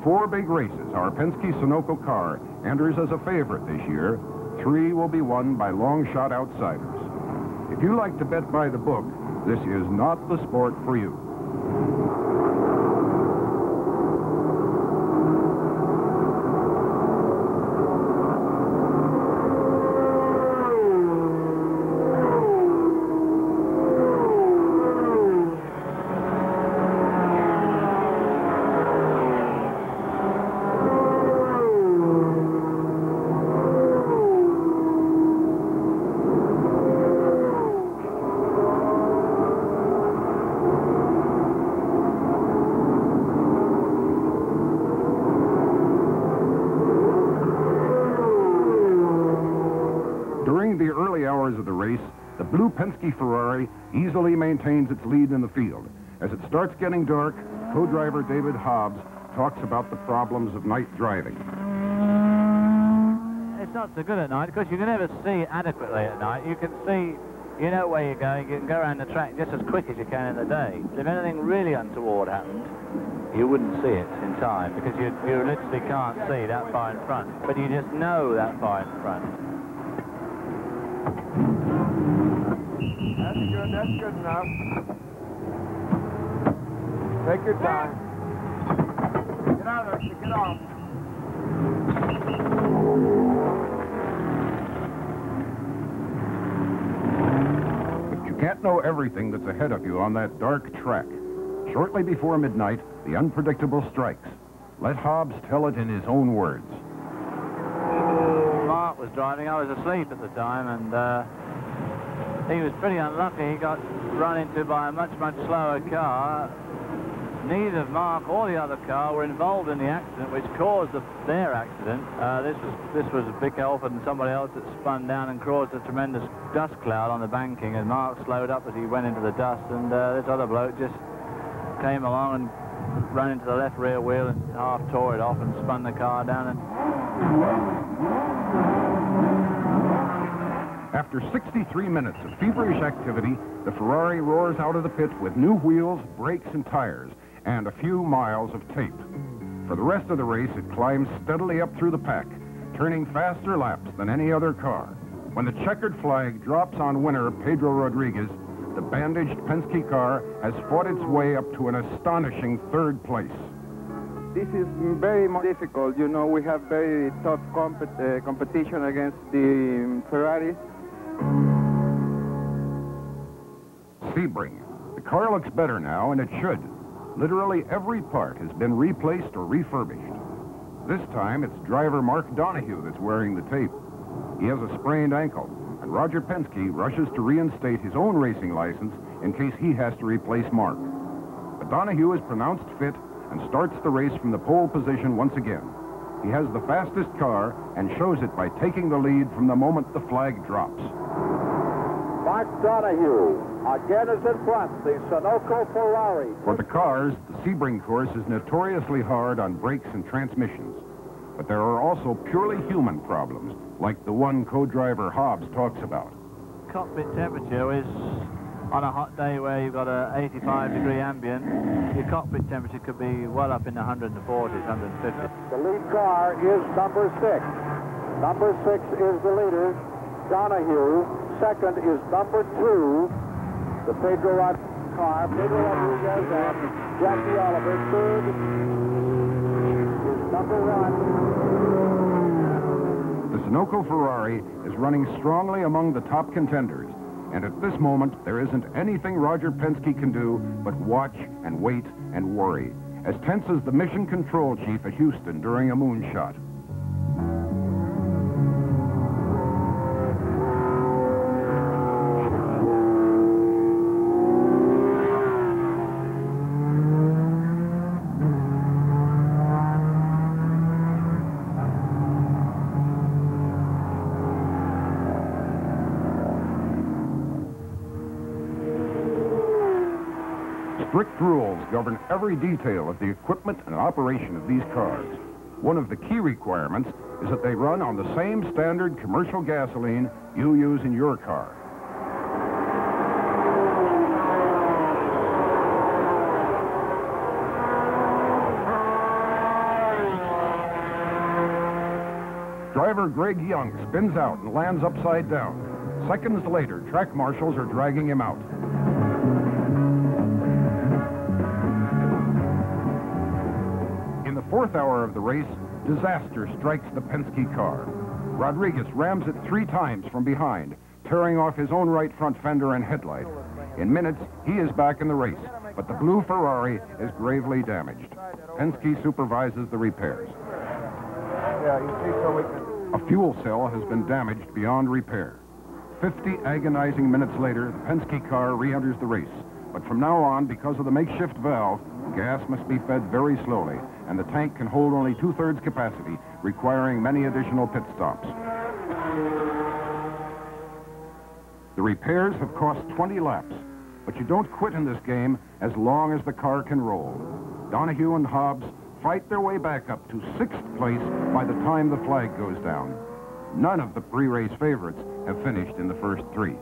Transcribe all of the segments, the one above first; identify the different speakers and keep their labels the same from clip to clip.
Speaker 1: 4 big races, our Penske Sunoco car enters as a favorite this year. 3 will be won by long-shot outsiders. If you like to bet by the book, this is not the sport for you. During the early hours of the race, the blue Penske Ferrari easily maintains its lead in the field. As it starts getting dark, co-driver David Hobbs talks about the problems of night driving.
Speaker 2: It's not so good at night because you can never see adequately at night. You can see, you know where you're going, you can go around the track just as quick as you can in the day. If anything really untoward happened, you wouldn't see it in time because you literally can't see that far in front, but you just know that far in front.
Speaker 3: That's good enough. Take your time. Get out of there, get off.
Speaker 1: But you can't know everything that's ahead of you on that dark track. Shortly before midnight, the unpredictable strikes. Let Hobbs tell it in his own words.
Speaker 2: Mark was driving. I was asleep at the time, and he was pretty unlucky. He got run into by a much, much slower car. Neither Mark or the other car were involved in the accident, which caused their accident. This was a big help, and somebody else that spun down and caused a tremendous dust cloud on the banking, and Mark slowed up as he went into the dust, and this other bloke just came along and ran into the left rear wheel and half tore it off and spun the car down. And
Speaker 1: after 63 minutes of feverish activity, the Ferrari roars out of the pit with new wheels, brakes, and tires, and a few miles of tape. For the rest of the race, it climbs steadily up through the pack, turning faster laps than any other car. When the checkered flag drops on winner Pedro Rodriguez, the bandaged Penske car has fought its way up to an astonishing 3rd place.
Speaker 3: This is very difficult. You know, we have very tough competition against the Ferraris.
Speaker 1: Sebring. The car looks better now, and it should. Literally every part has been replaced or refurbished. This time, it's driver Mark Donohue that's wearing the tape. He has a sprained ankle, and Roger Penske rushes to reinstate his own racing license in case he has to replace Mark. But Donohue is pronounced fit and starts the race from the pole position once again. He has the fastest car and shows it by taking the lead from the moment the flag drops.
Speaker 4: Mark Donohue again is in front, the Sunoco Ferrari.
Speaker 1: For the cars, the Sebring course is notoriously hard on brakes and transmissions. But there are also purely human problems, like the one co-driver Hobbs talks about.
Speaker 2: Cockpit temperature is, on a hot day where you've got a 85-degree ambient, your cockpit temperature could be well up in the 140s, 150s.
Speaker 4: The lead car is number 6. Number 6 is the leader, Donohue. Second is number 2, the Pedro Rodriguez car. Pedro Rodriguez and Jackie Oliver. Third is number 1.
Speaker 1: The Sunoco Ferrari is running strongly among the top contenders. And at this moment, there isn't anything Roger Penske can do but watch and wait and worry, as tense as the mission control chief at Houston during a moonshot. Strict rules govern every detail of the equipment and operation of these cars. One of the key requirements is that they run on the same standard commercial gasoline you use in your car. Driver Greg Young spins out and lands upside down. Seconds later, track marshals are dragging him out. In the fourth hour of the race, disaster strikes the Penske car. Rodriguez rams it 3 times from behind, tearing off his own right front fender and headlight. In minutes, he is back in the race, but the blue Ferrari is gravely damaged. Penske supervises the repairs. A fuel cell has been damaged beyond repair. 50 agonizing minutes later, the Penske car re-enters the race. But from now on, because of the makeshift valve, gas must be fed very slowly, and the tank can hold only 2/3 capacity, requiring many additional pit stops. The repairs have cost 20 laps, but you don't quit in this game as long as the car can roll. Donohue and Hobbs fight their way back up to 6th place by the time the flag goes down. None of the pre-race favorites have finished in the first 3.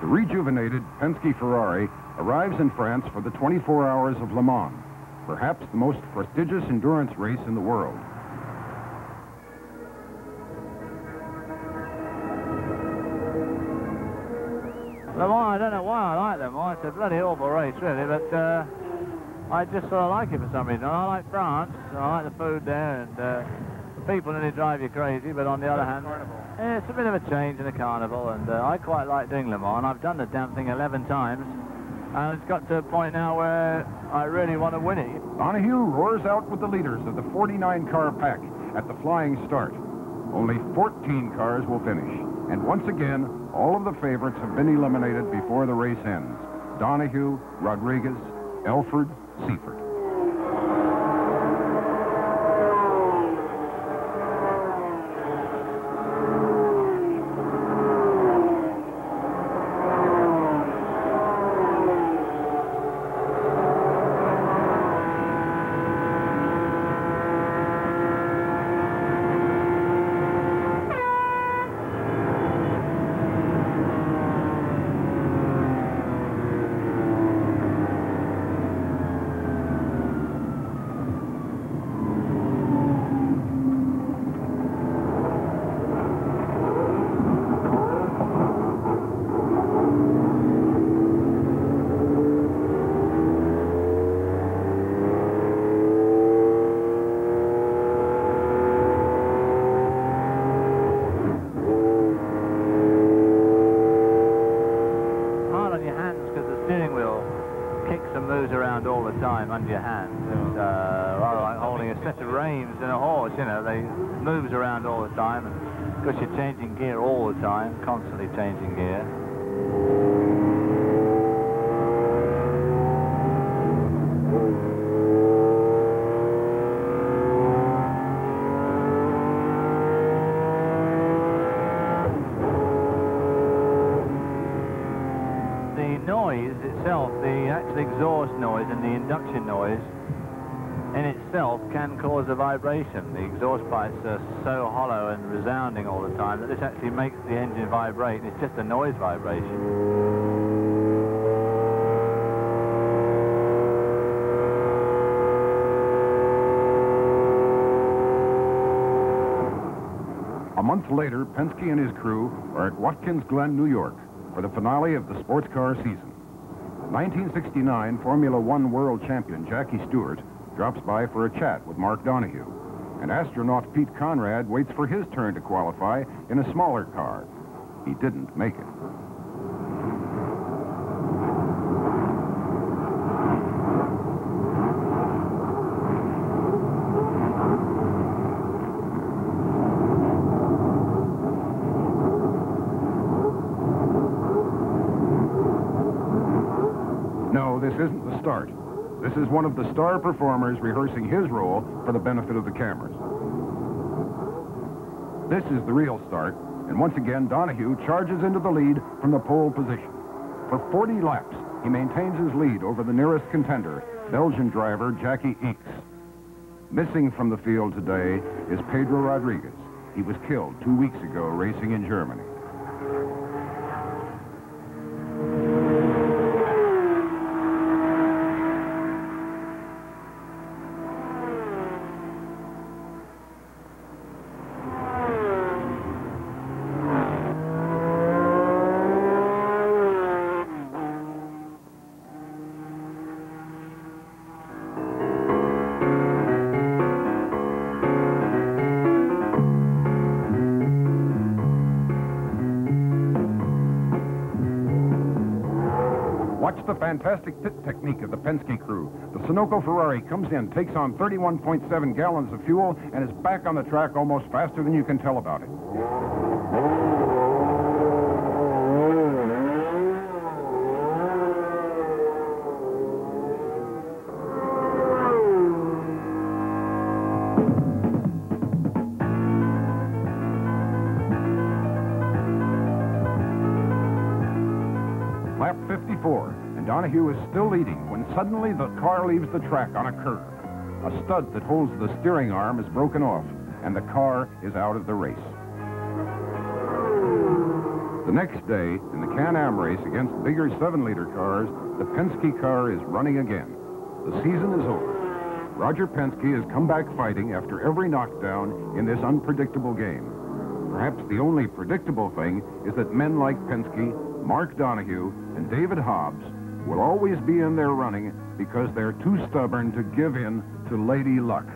Speaker 1: The rejuvenated Penske Ferrari arrives in France for the 24 Hours of Le Mans, perhaps the most prestigious endurance race in the world.
Speaker 2: Le Mans, I don't know why I like Le Mans. It's a bloody awful race, really, but I just sort of like it for some reason. I like France, I like the food there, and the people nearly drive you crazy, but on the other hand, it's a bit of a change in the carnival, and I quite like doing Le Mans. I've done the damn thing 11 times, and it's got to a point now where I really want to win it.
Speaker 1: Donohue roars out with the leaders of the 49-car pack at the flying start. Only 14 cars will finish, and once again, all of the favorites have been eliminated before the race ends. Donohue, Rodriguez, Elford, Seifert.
Speaker 2: Under your hand. It's rather like holding a set of reins in a horse, you know, they moves around all the time, and because you're changing gear all the time, constantly changing gear. The actual exhaust noise and the induction noise in itself can cause a vibration. The exhaust pipes are so hollow and resounding all the time that this actually makes the engine vibrate. It's just a noise vibration.
Speaker 1: A month later, Penske and his crew are at Watkins Glen, New York, for the finale of the sports car season. 1969 Formula One world champion Jackie Stewart drops by for a chat with Mark Donohue, and astronaut Pete Conrad waits for his turn to qualify in a smaller car. He didn't make it. This isn't the start. This is one of the star performers rehearsing his role for the benefit of the cameras. This is the real start, and once again, Donohue charges into the lead from the pole position. For 40 laps, he maintains his lead over the nearest contender, Belgian driver Jackie Inkes. Missing from the field today is Pedro Rodriguez. He was killed 2 weeks ago racing in Germany. Watch the fantastic pit technique of the Penske crew. The Sunoco Ferrari comes in, takes on 31.7 gallons of fuel, and is back on the track almost faster than you can tell about it. Lap 54, and Donohue is still leading when suddenly the car leaves the track on a curve. A stud that holds the steering arm is broken off, and the car is out of the race. The next day, in the Can-Am race against bigger 7-liter cars, the Penske car is running again. The season is over. Roger Penske has come back fighting after every knockdown in this unpredictable game. Perhaps the only predictable thing is that men like Penske, Mark Donohue, and David Hobbs will always be in their running because they're too stubborn to give in to Lady Luck.